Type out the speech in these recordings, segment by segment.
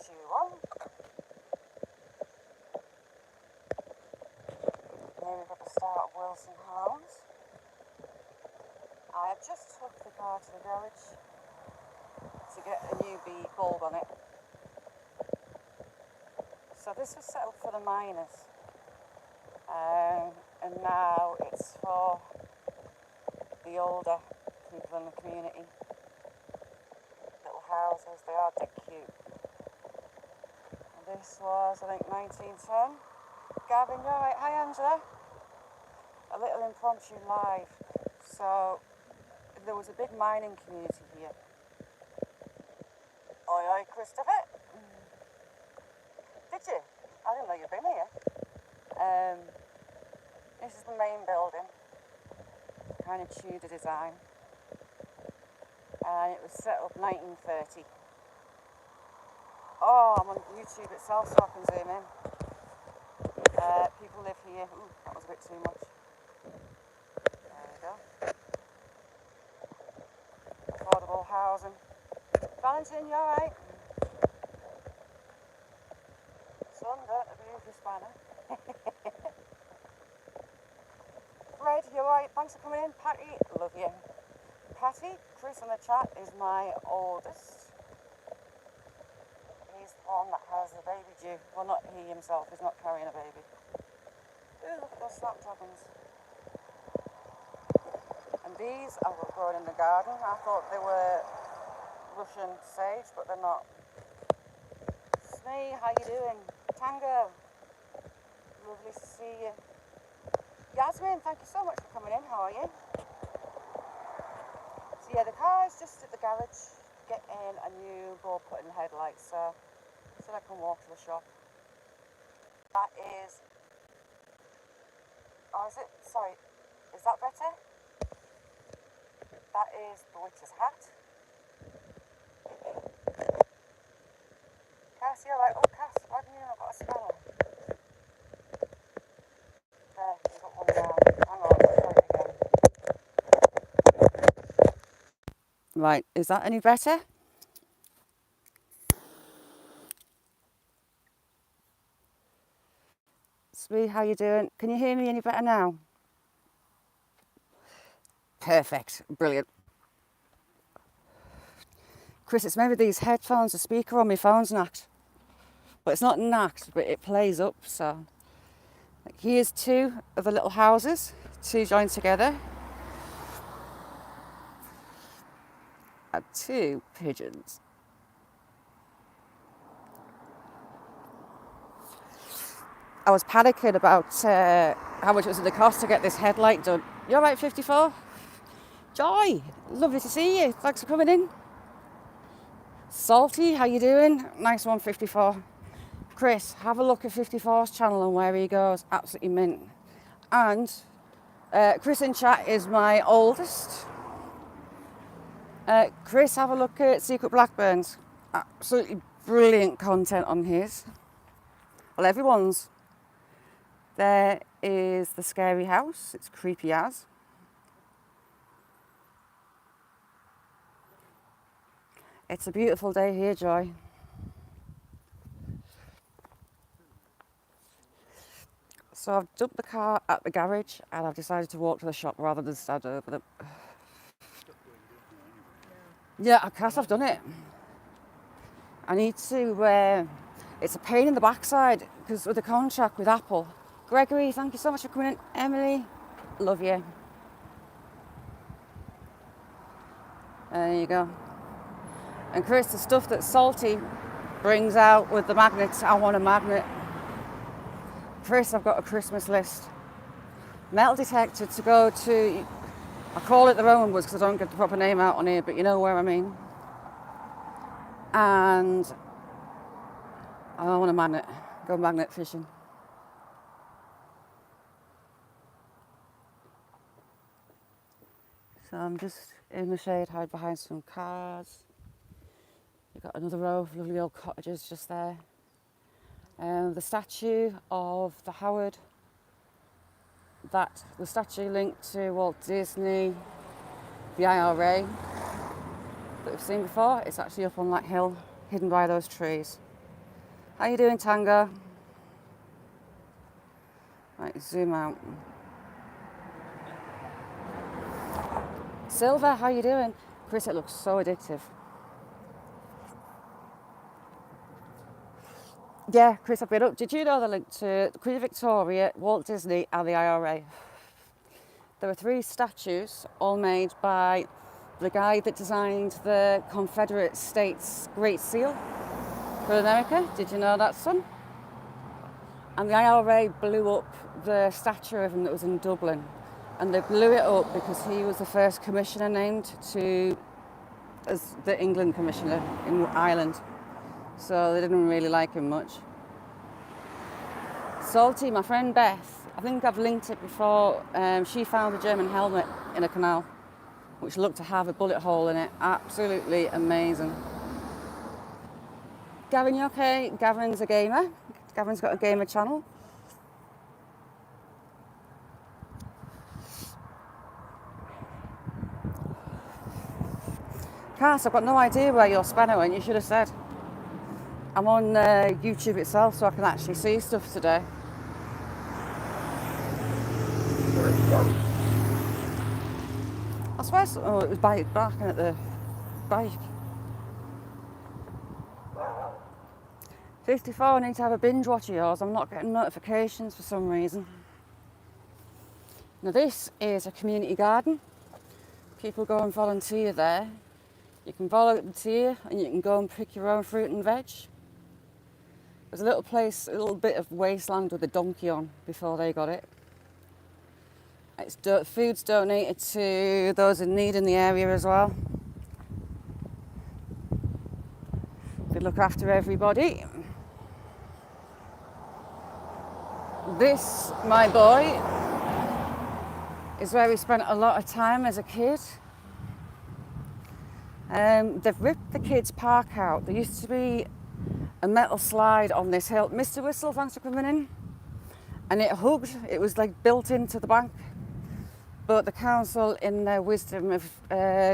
shoe on. Here we've got the start of Wilson Hounds. I have just took the car to the garage to get a new bulb on it. So this was set up for the miners, and now it's for the older people in the community. Little houses, they are dead cute. And this was, I think, 1910. Gavin, you alright? Hi Angela. A little impromptu live. So there was a big mining community here. Oi, oi, Christopher. Did you? I didn't know you'd been here. This is the main building. Kind of Tudor design. And it was set up 1930. Oh, I'm on YouTube itself so I can zoom in. People live here. Ooh, that was a bit too much. There we go. Affordable housing. Valentin, you alright? Son, don't abuse your spanner. Fred, you alright? Thanks for coming in. Patty, love you. Patty, Chris in the chat is my oldest. He's the one that has the baby due. Well, not he himself, he's not carrying a baby. Ooh, look at those snapdragons. And these are growing in the garden. I thought they were Russian sage, but they're not. Smee, how you doing? Tango, lovely to see you. Yasmin, thank you so much for coming in. How are you? So yeah, the car is just at the garage getting a new bulb put in the headlights, so I can walk to the shop. That is... Oh, is it? Sorry. Is that better? That is the witch's hat. Cass, you're right. Oh, Cass, why didn't you know I've got a spanner? There, you've got one down. Hang on, let's try it again. Right, is that any better? Smee, how you doing? Can you hear me any better now? Perfect, brilliant. Chris, it's maybe these headphones, the speaker on my phone's knocked. But it's not knocked, but it plays up, so. Here's two of the little houses, two joined together. And two pigeons. I was panicking about how much it was going to cost to get this headlight done. You all right, 54? Joy, lovely to see you. Thanks for coming in. Salty, how you doing? Nice one, 54. Chris, have a look at 54's channel and where he goes. Absolutely mint. And Chris in chat is my oldest. Chris, have a look at Secret Blackburns. Absolutely brilliant content on his. Well, everyone's. There is the scary house. It's creepy as. It's a beautiful day here, Joy. So I've dumped the car at the garage and I've decided to walk to the shop rather than stand over them. Yeah, I guess I've done it. I need to, it's a pain in the backside because with the contract with Apple. Gregory, thank you so much for coming in. Emily, love you. There you go. And Chris, the stuff that Salty brings out with the magnets, I want a magnet. Chris, I've got a Christmas list. Metal detector to go to, I call it the Roman Woods because I don't get the proper name out on here, but you know where I mean. And I want a magnet, go magnet fishing. So I'm just in the shade, hide behind some cars. We've got another row of lovely old cottages just there. The statue of the Howard, the statue linked to Walt Disney, the IRA that we've seen before, it's actually up on that hill, hidden by those trees. How you doing, Tango? Right, zoom out. Silver, how you doing? Chris, it looks so addictive. Yeah, Chris, I've been up. Did you know the link to Queen Victoria, Walt Disney and the IRA? There were 3 statues, all made by the guy that designed the Confederate States Great Seal for America. Did you know that, son? And the IRA blew up the statue of him that was in Dublin. And they blew it up because he was the first commissioner named as the England commissioner in Ireland. So they didn't really like him much. Salty, my friend Beth, I think I've linked it before. She found a German helmet in a canal, which looked to have a bullet hole in it. Absolutely amazing. Gavin, you okay? Gavin's a gamer. Gavin's got a gamer channel. Cass, I've got no idea where your spanner went. You should have said. I'm on YouTube itself, so I can actually see stuff today. I swear, oh, it was barking at the bike. 54, I need to have a binge watch of yours. I'm not getting notifications for some reason. Now this is a community garden. People go and volunteer there. You can volunteer and you can go and pick your own fruit and veg. There's a little place, a little bit of wasteland with a donkey on before they got it. Food's donated to those in need in the area as well. They look after everybody. This, my boy, is where we spent a lot of time as a kid. They've ripped the kids' park out. There used to be a metal slide on this hill. Mr. Whistle, thanks for coming in. And it hugged, it was like built into the bank. But the council, in their wisdom, have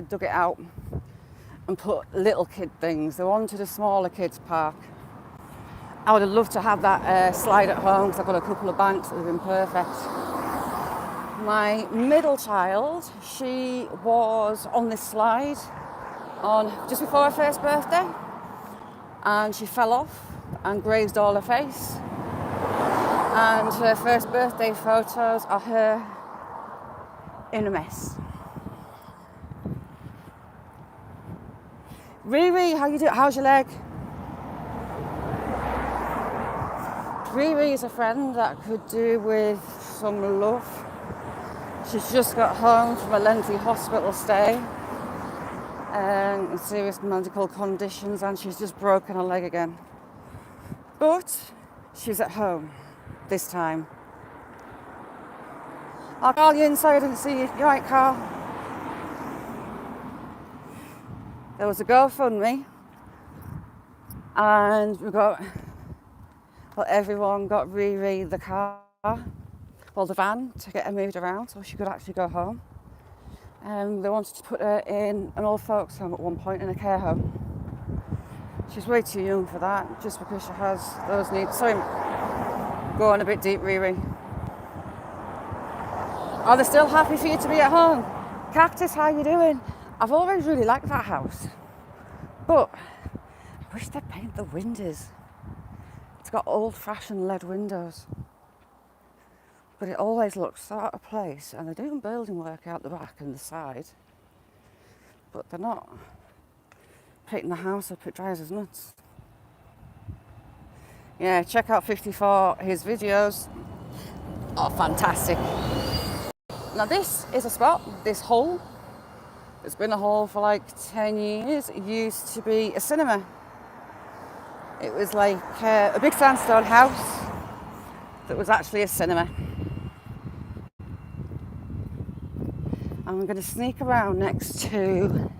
dug it out and put little kid things. They wanted a smaller kids' park. I would have loved to have that slide at home because I've got a couple of banks that would have been perfect. My middle child, she was on this slide on just before her first birthday, and she fell off and grazed all her face. And her first birthday photos are her in a mess. Riri, how you doing? How's your leg? Riri is a friend that could do with some love. She's just got home from a lengthy hospital stay and serious medical conditions, and she's just broken her leg again. But she's at home this time. I'll call you inside and see you. You right, Carl? There was a GoFundMe, and everyone got Riri the car, the van, to get her moved around so she could actually go home. They wanted to put her in an old folks home at one point, in a care home. She's way too young for that, just because she has those needs. Sorry, going a bit deep, Riri. Are they still happy for you to be at home? Cactus, how you doing? I've always really liked that house, but I wish they'd paint the windows. It's got old-fashioned lead windows, but it always looks so out of place. And they're doing building work out the back and the side, but they're not painting the house up. It drives us nuts. Yeah, check out 54. His videos are fantastic. Now this is a spot, this hole. It's been a hole for like 10 years. It used to be a cinema. It was like a big sandstone house that was actually a cinema. I'm going to sneak around next to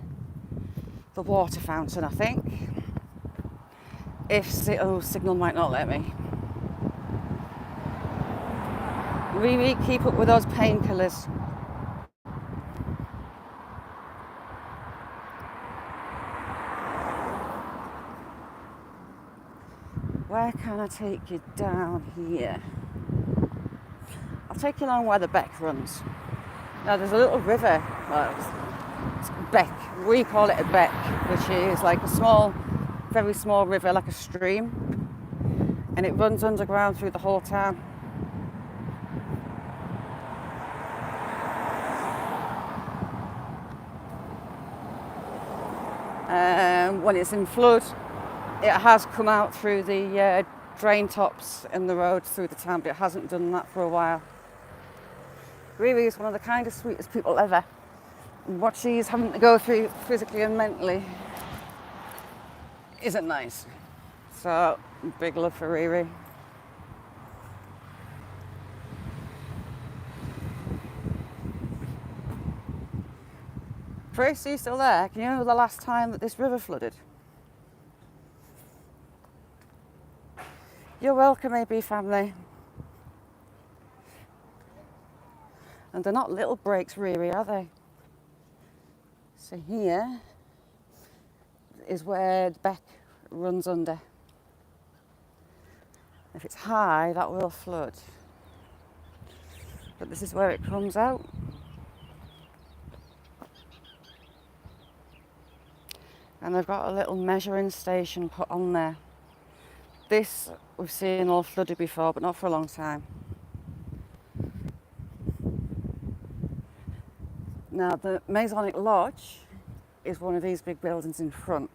the water fountain, I think. If signal might not let me. Really keep up with those painkillers. Where can I take you down here? I'll take you along where the beck runs. Now there's a little river, well, it's beck, we call it a beck, which is like a small, very small river, like a stream, and it runs underground through the whole town. When it's in flood, it has come out through the drain tops in the roads through the town, but it hasn't done that for a while. Riri is one of the kindest, sweetest people ever. And what she's having to go through physically and mentally isn't nice. So, big love for Riri. Chris, are you still there? Can you remember the last time that this river flooded? You're welcome, AB family. And they're not little breaks, Riri, are they? So here is where the beck runs under. If it's high, that will flood. But this is where it comes out. And they've got a little measuring station put on there. This we've seen all flooded before, but not for a long time. Now the Masonic Lodge is one of these big buildings in front.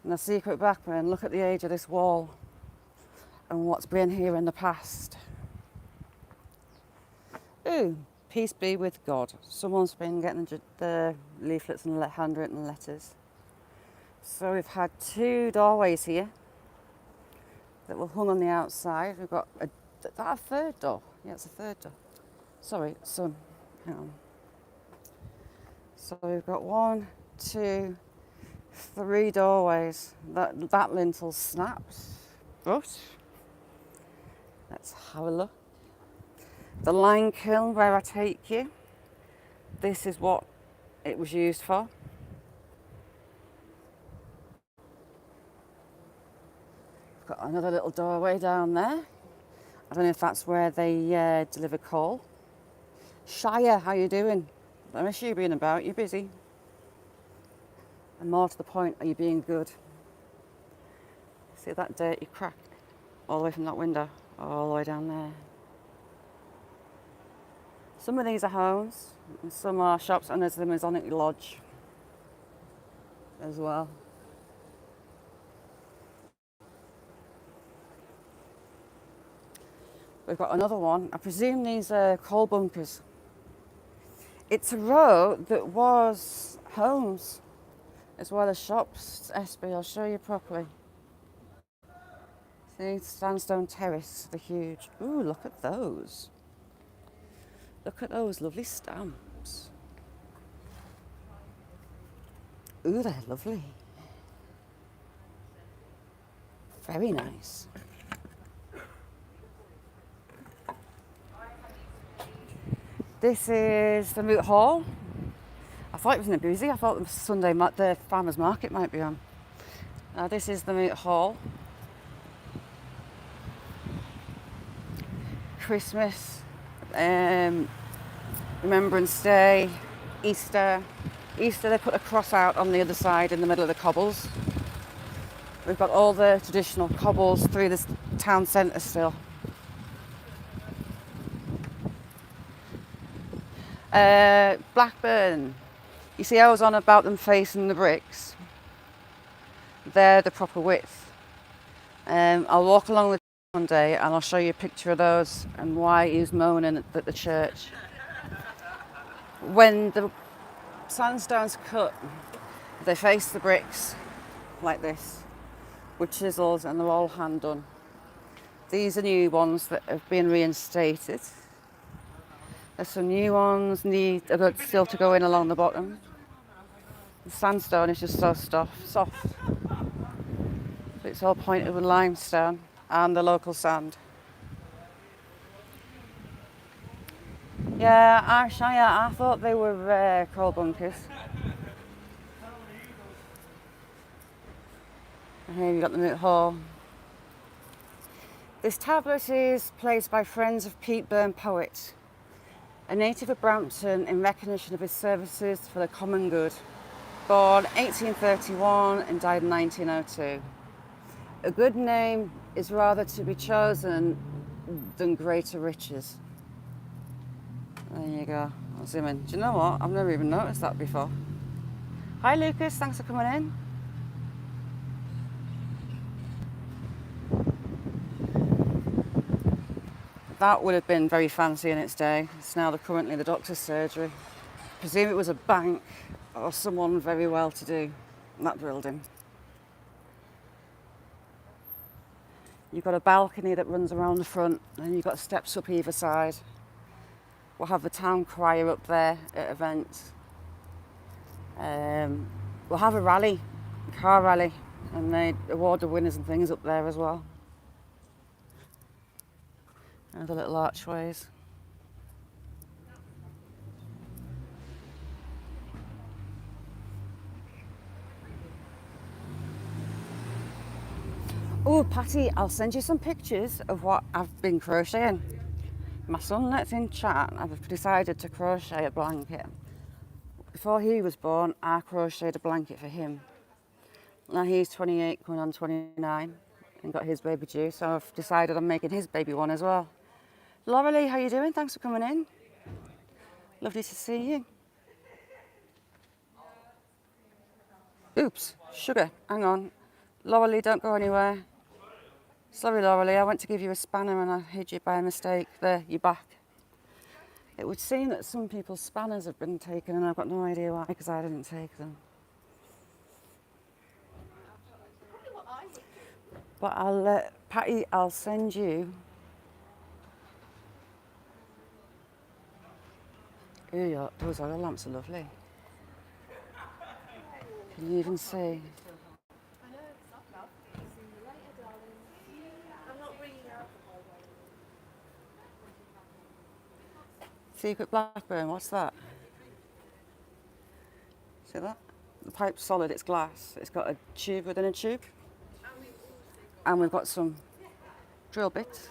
And the secret background, look at the age of this wall and what's been here in the past. Ooh, peace be with God. Someone's been getting the leaflets and handwritten letters. So we've had 2 doorways here that were hung on the outside. We've got a third door. Yeah, it's a third door. Sorry, son. Hang on. So we've got 1, 2, 3 doorways. That lintel snapped. But let's have a look. The lime kiln where I take you. This is what it was used for. Got another little doorway down there. I don't know if that's where they deliver coal. Shire, how you doing? I miss you being about. You're busy. And more to the point, are you being good? See that dirty crack all the way from that window, all the way down there. Some of these are homes, and some are shops, and there's the Masonic Lodge as well. We've got another one. I presume these are coal bunkers. It's a road that was homes as well as shops. SB, I'll show you properly. See, sandstone terrace, the huge. Ooh, look at those. Look at those lovely stamps. Ooh, they're lovely. Very nice. This is the Moot Hall. I thought it was in a busy. I thought the farmers market might be on. Now this is the Moot Hall. Christmas, Remembrance Day, Easter. Easter they put a cross out on the other side in the middle of the cobbles. We've got all the traditional cobbles through this town centre still. Blackburn. You see I was on about them facing the bricks. They're the proper width. I'll walk along the one day and I'll show you a picture of those and why he was moaning at the church. When the sandstone's cut, they face the bricks like this with chisels, and they're all hand done. These are new ones that have been reinstated. There's some new ones still to go in along the bottom. The sandstone is just so soft. It's all pointed with limestone and the local sand. Yeah, I thought they were coal bunkers. And here you've got the Moot Hall. This tablet is placed by Friends of Pete Byrne Poet, a native of Brampton, in recognition of his services for the common good. Born 1831 and died in 1902. A good name is rather to be chosen than greater riches. There you go. I'll zoom in. Do you know what? I've never even noticed that before. Hi Lucas, thanks for coming in. That would have been very fancy in its day. It's now currently the doctor's surgery. I presume it was a bank or someone very well to do in that building. You've got a balcony that runs around the front and you've got steps up either side. We'll have the town crier up there at events. We'll have a rally, a car rally, and they award the winners and things up there as well. And the little archways. Oh, Patty, I'll send you some pictures of what I've been crocheting. My son that's in chat, I've decided to crochet a blanket. Before he was born, I crocheted a blanket for him. Now he's 28, going on 29, and got his baby due, so I've decided I'm making his baby one as well. Laura Lee, how you doing? Thanks for coming in. Lovely to see you. Oops, sugar, hang on. Laura Lee, don't go anywhere. Sorry, Laura Lee, I went to give you a spanner and I hid you by mistake. There, you're back. It would seem that some people's spanners have been taken and I've got no idea why, because I didn't take them. But Patty, I'll send you. Ooh, those oil lamps are lovely. Can you even see? Secret Blackburn, what's that? See that? The pipe's solid, it's glass. It's got a tube within a tube. And we've got some drill bits.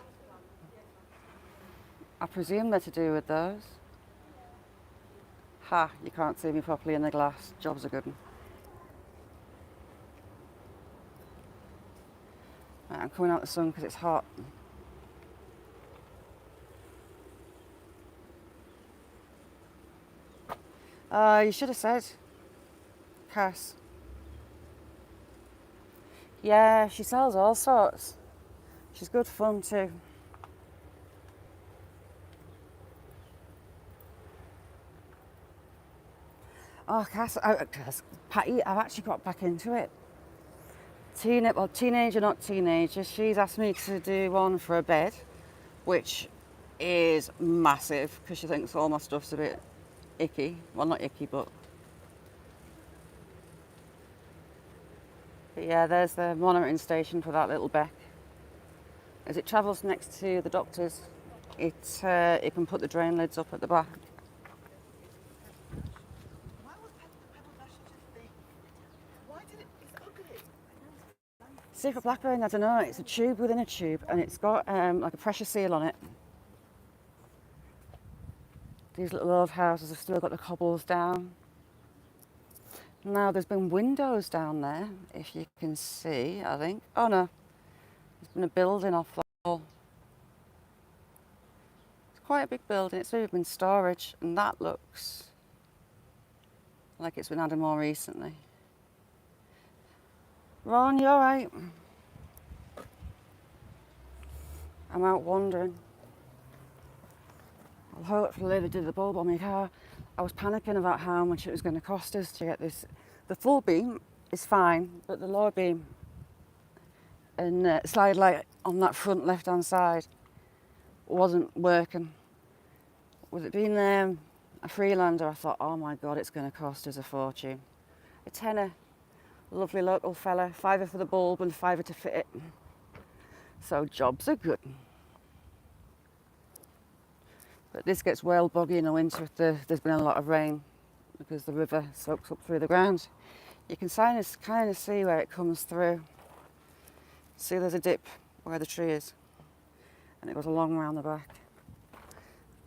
I presume they're to do with those. Ha, you can't see me properly in the glass. Job's a good one. Right, I'm coming out the sun because it's hot. You should have said, Cass. Yeah, she sells all sorts. She's good fun too. Oh, Cass, Patty, I've actually got back into it. Teenager, not teenager. She's asked me to do one for a bed, which is massive because she thinks all my stuff's a bit icky. Well, not icky, but yeah, there's the monitoring station for that little Beck. As it travels next to the doctor's, it can put the drain lids up at the back. Secret Blackburn, I don't know, it's a tube within a tube and it's got like a pressure seal on it. These little old houses have still got the cobbles down. Now there's been windows down there, if you can see, I think. Oh no, there's been a building off the wall. It's quite a big building, it's really been storage, and that looks like it's been added more recently. Ron, you alright? I'm out wandering. Well, hopefully they did the bulb on my car. I was panicking about how much it was going to cost us to get this. The full beam is fine, but the lower beam and slide light on that front left-hand side wasn't working. With it being a Freelander, I thought, oh my God, it's going to cost us a fortune. A tenner. Lovely local fella, £5 for the bulb and £5 to fit it. So jobs are good. But this gets well boggy in the winter if there's been a lot of rain because the river soaks up through the ground. You can kind of see where it comes through. See, there's a dip where the tree is. and it goes a long way on the back.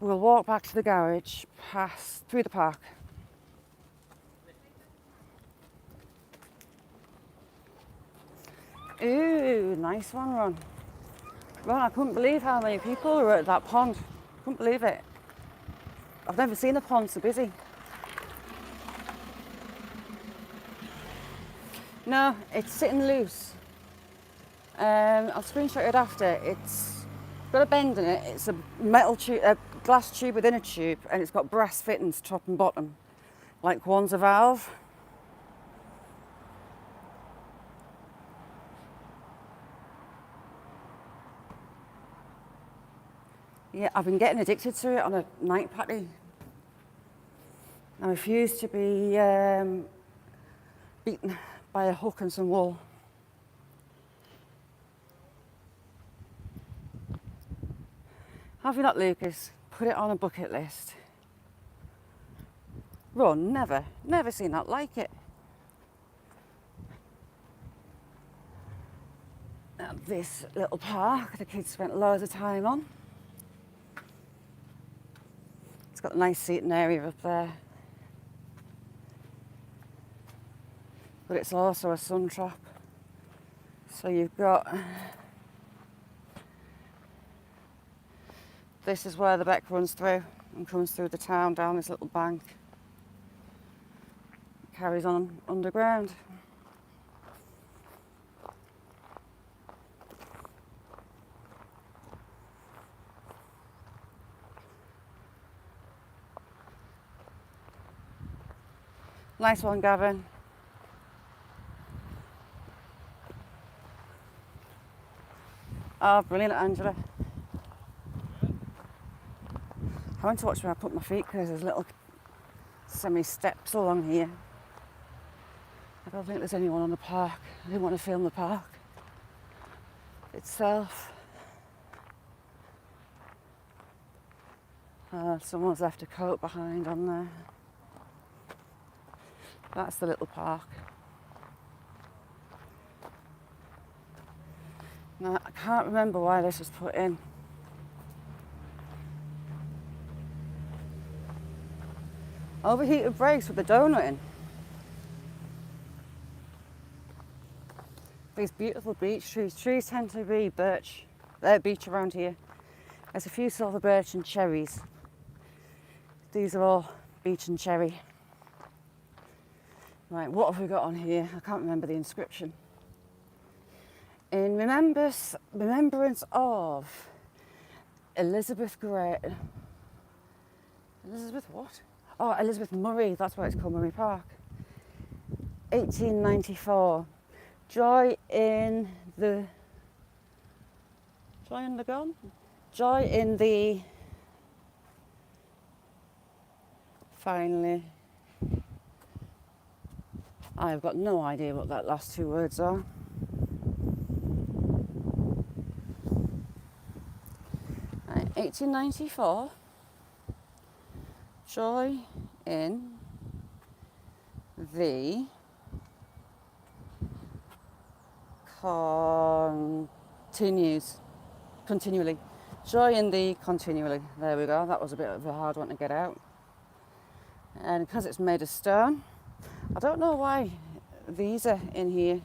We'll walk back to the garage, pass through the park. Ooh, nice one, Ron. Ron, I couldn't believe how many people were at that pond. Couldn't believe it. I've never seen a pond so busy. No, it's sitting loose. I'll screenshot it after. It's got a bend in it. It's a metal tube, a glass tube within a tube, and it's got brass fittings top and bottom, like one's a valve. Yeah, I've been getting addicted to it on a night party. I refuse to be beaten by a hook and some wool. Have you not, Lucas? Put it on a bucket list. Run, never seen that like it. Now, this little park the kids spent loads of time on. It's got a nice seating area up there. But it's also a sun trap. So you've got... This is where the beck runs through and comes through the town down this little bank. It carries on underground. Nice one, Gavin. Oh, brilliant, Angela. I want to watch where I put my feet because there's little semi-steps along here. I don't think there's anyone on the park. I didn't want to film the park itself. Someone's left a coat behind on there. That's the little park. Now, I can't remember why this was put in. Overheated brakes with the donut in. These beautiful beech trees. Trees tend to be beech around here. There's a few silver birch and cherries. These are all beech and cherry. Right, what have we got on here? I can't remember the inscription. In remembrance of Elizabeth Gray. Elizabeth what? Oh, Elizabeth Murray, that's why it's called Murray Park. 1894. Joy in the gun? Joy in the... Finally. I've got no idea what that last two words are. Right, 1894. Joy in the continually. Joy in the continually. There we go. That was a bit of a hard one to get out. And because it's made of stone, I don't know why these are in here.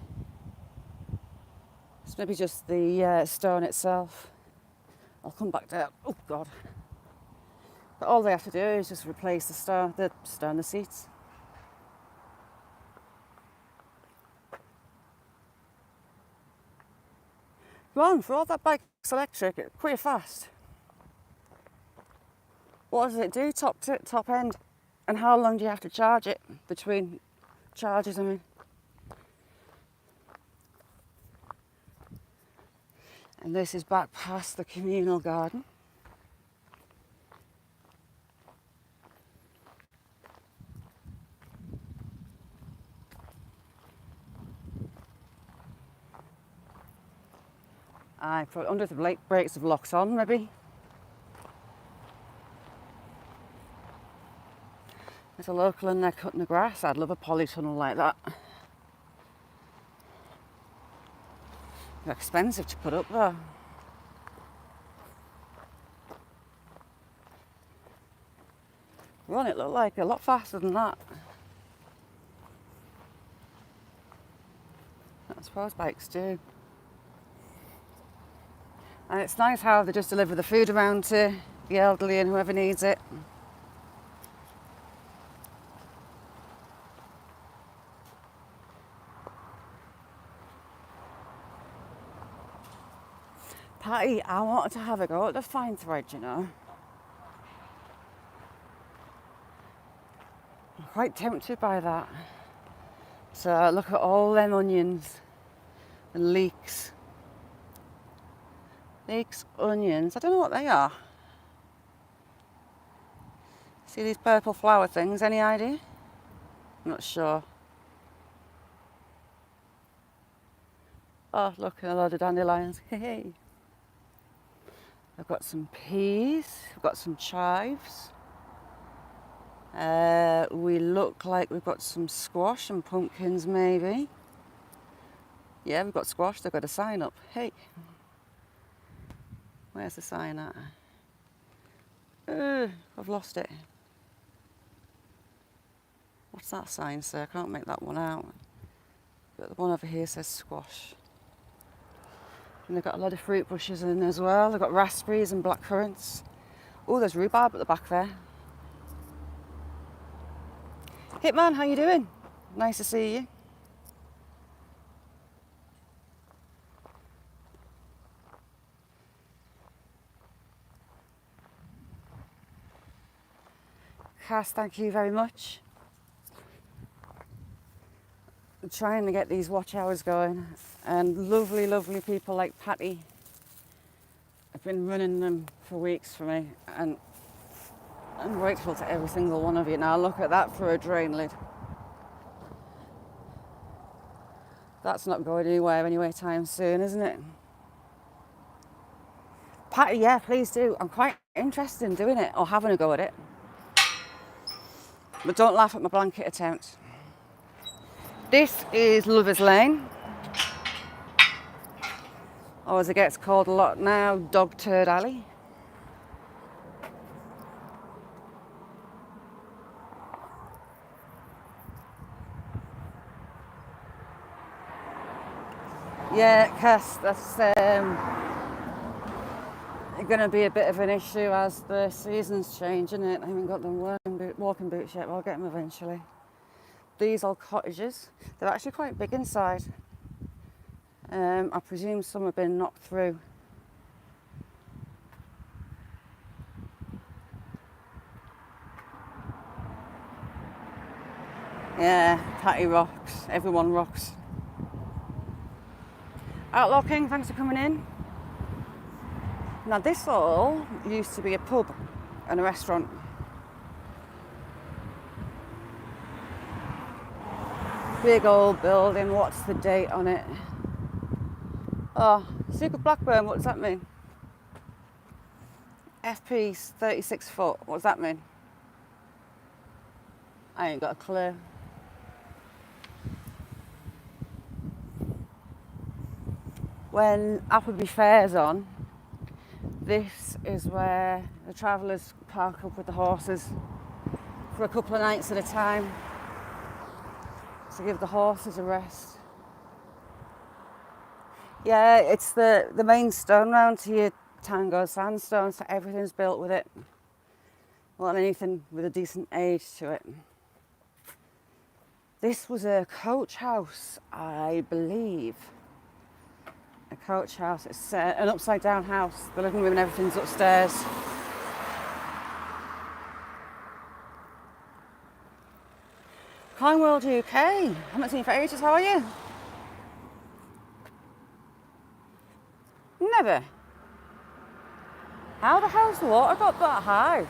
It's maybe just the stone itself. I'll come back down. Oh God. But all they have to do is just replace the seats. Ron, for all that bike's electric, pretty fast. What does it do top end? And how long do you have to charge it between charges, I mean? And this is back past the communal garden. I put under the brakes have locks on, maybe. There's a local in there cutting the grass. I'd love a polytunnel like that. They're expensive to put up though. Run, it looked like a lot faster than that. I suppose bikes do. And it's nice how they just deliver the food around to the elderly and whoever needs it. Patty, I wanted to have a go at the fine thread, you know. I'm quite tempted by that. So look at all them onions and leeks. Leeks, onions, I don't know what they are. See these purple flower things, any idea? I'm not sure. Oh, look, a load of dandelions. Hey. I've got some peas, I've got some chives. We look like we've got some squash and pumpkins maybe. Yeah, we've got squash, they've got a sign up. Hey. Where's the sign at? I've lost it. What's that sign say? I can't make that one out. But the one over here says squash. And they've got a lot of fruit bushes in as well. They've got raspberries and black currants. Oh, there's rhubarb at the back there. Hitman, how you doing? Nice to see you. Cass, thank you very much. I'm trying to get these watch hours going, and lovely, lovely people like Patty have been running them for weeks for me, and I'm grateful to every single one of you. Now look at that for a drain lid. That's not going anywhere anytime soon, isn't it? Patty, yeah, please do. I'm quite interested in doing it or having a go at it. But don't laugh at my blanket attempt. This is Lover's Lane, or as it gets called a lot now, Dog Turd Alley. Yeah, Cass, that's going to be a bit of an issue as the seasons change, isn't it? I haven't got them walking boots yet, but I'll get them eventually. These are cottages. They're actually quite big inside. I presume some have been knocked through. Yeah, Patty rocks. Everyone rocks. Outlaw King, thanks for coming in. Now this all used to be a pub and a restaurant. Big old building, what's the date on it? Oh, Secret Blackburn, what does that mean? FP 36 foot, what does that mean? I ain't got a clue. When Appleby Fair's on, this is where the travellers park up with the horses for a couple of nights at a time to give the horses a rest. Yeah, it's the main stone round here, Tango sandstone, so everything's built with it. Well, anything with a decent age to it. This was a coach house, I believe. A coach house. It's an upside down house. The living room and everything's upstairs. World UK. I haven't seen you for ages. How are you? Never. How the hell's the water got that high?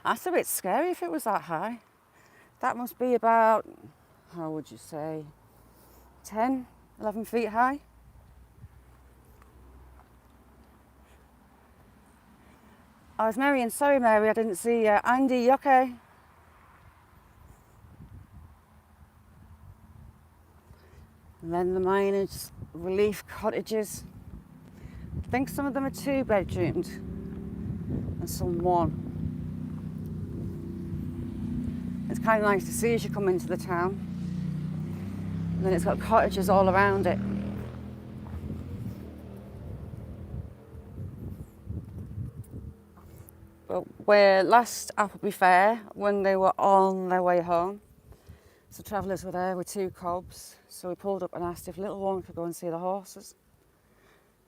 That's a bit scary if it was that high. That must be about, how would you say, 10, 11 feet high. I was Mary, and sorry Mary, I didn't see you. Andy, you okay? And then the miners relief cottages. I think some of them are 2-bedroomed and some 1. It's kind of nice to see as you come into the town. And then it's got cottages all around it. But we're last Appleby Fair when they were on their way home. So travellers were there with 2 cobs. So we pulled up and asked if little one could go and see the horses.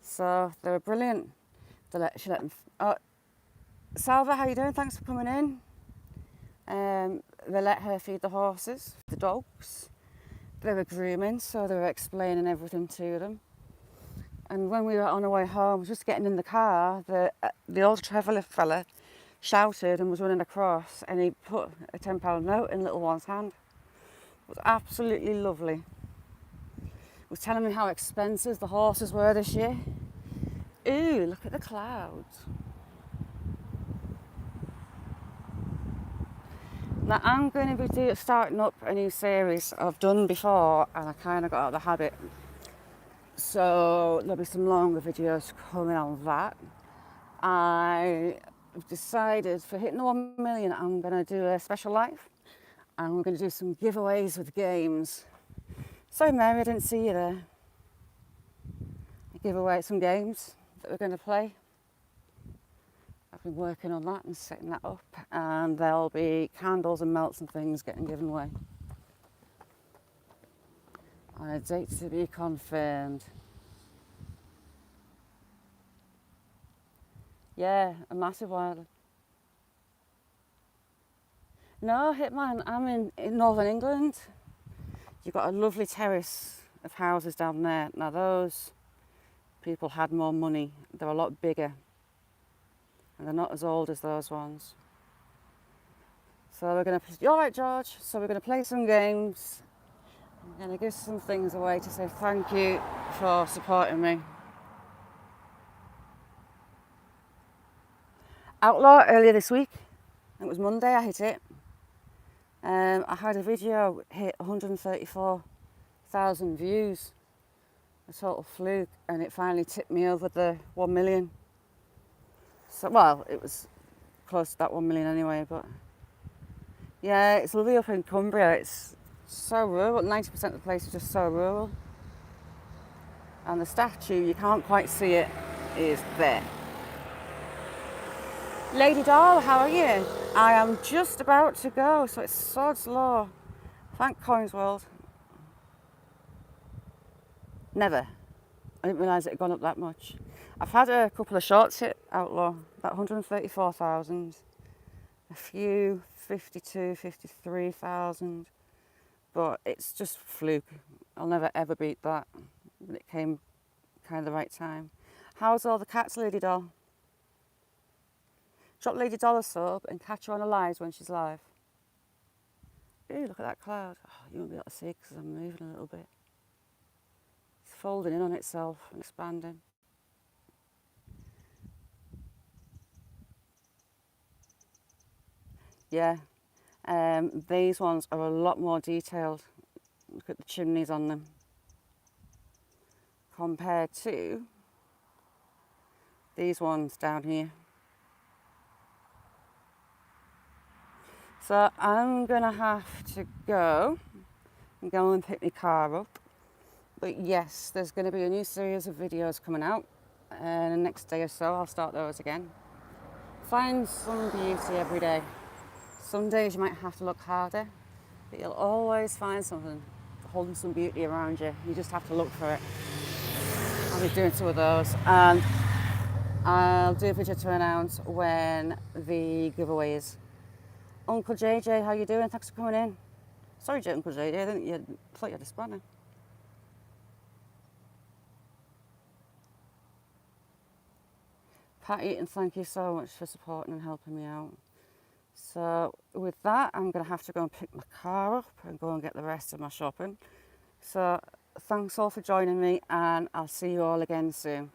So they were brilliant. She let them. Oh, Salva, how you doing? Thanks for coming in. They let her feed the horses, the dogs. They were grooming, so they were explaining everything to them. And when we were on our way home, just getting in the car, the old traveller fella shouted and was running across, and he put a £10 note in little one's hand. It was absolutely lovely. He was telling me how expensive the horses were this year. Ooh, look at the clouds. Now I'm going to be starting up a new series I've done before, and I kind of got out of the habit. So there'll be some longer videos coming on that. I've decided for hitting the 1 million, I'm going to do a special live, and we're going to do some giveaways with games. Sorry, Mary, I didn't see you there. I give away some games that we're going to play. I've been working on that and setting that up, and there'll be candles and melts and things getting given away. On a date to be confirmed. Yeah, a massive while. No, Hitman, I'm in northern England. You've got a lovely terrace of houses down there. Now those people had more money. They're a lot bigger. And they're not as old as those ones. So we're going to, you're all right, George. So we're going to play some games. I'm going to give some things away to say thank you for supporting me. Outlaw earlier this week. It was Monday, I hit it. I had a video hit 134,000 views. A total fluke, and it finally tipped me over the 1 million. So, well, it was close to that 1 million anyway, but yeah, it's lovely up in Cumbria. It's so rural. 90% of the place is just so rural. And the statue, you can't quite see it, is there. Lady Doll, how are you? I am just about to go, so it's sod's law. Thank Coins World. Never. I didn't realise it had gone up that much. I've had a couple of shorts hit Outlaw, about 134,000. A few 52, 53,000. But it's just fluke. I'll never ever beat that. But it came kind of the right time. How's all the cats, Lady Doll? Drop Lady Doll a sub and catch her on a live when she's live. Ooh, look at that cloud. Oh, you won't be able to see because I'm moving a little bit. It's folding in on itself and expanding. Yeah, these ones are a lot more detailed. Look at the chimneys on them compared to these ones down here. So I'm gonna have to go and pick my car up. But yes, there's gonna be a new series of videos coming out, and the next day or so I'll start those again. Find some beauty every day. Some days you might have to look harder, but you'll always find something holding some beauty around you. You just have to look for it. I'll be doing 2 of those, and I'll do a video to announce when the giveaway is. Uncle JJ, how you doing? Thanks for coming in. Sorry, Uncle JJ, I thought you had a spanner. Pat Eaton, thank you so much for supporting and helping me out. So with that, I'm going to have to go and pick my car up and go and get the rest of my shopping. So thanks all for joining me, and I'll see you all again soon.